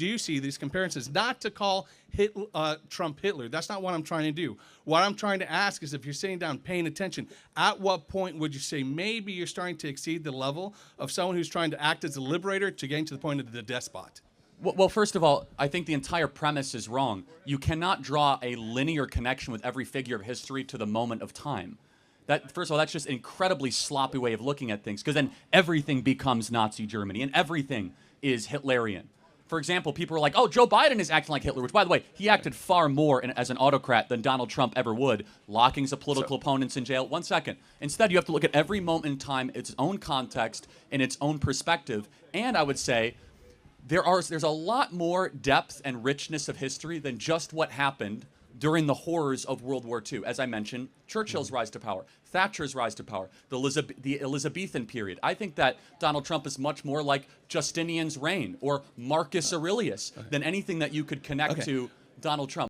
do you see these comparisons? Not to call Trump Hitler. That's not what I'm trying to do. What I'm trying to ask is, if you're sitting down paying attention, at what point would you say maybe you're starting to exceed the level of someone who's trying to act as a liberator to getting to the point of the despot? Well, first of all, I think the entire premise is wrong. You cannot draw a linear connection with every figure of history to the moment of time. First of all, that's just an incredibly sloppy way of looking at things, because then everything becomes Nazi Germany and everything is Hitlerian. For example, people are like, oh, Joe Biden is acting like Hitler, which, by the way, he acted far more as an autocrat than Donald Trump ever would, locking his political opponents in jail. 1 second. Instead, you have to look at every moment in time, its own context, and its own perspective. And I would say there's a lot more depth and richness of history than just what happened during the horrors of World War II. As I mentioned, Churchill's rise to power, Thatcher's rise to power, the Elizabethan period. I think that Donald Trump is much more like Justinian's reign or Marcus Aurelius than anything that you could connect to Donald Trump.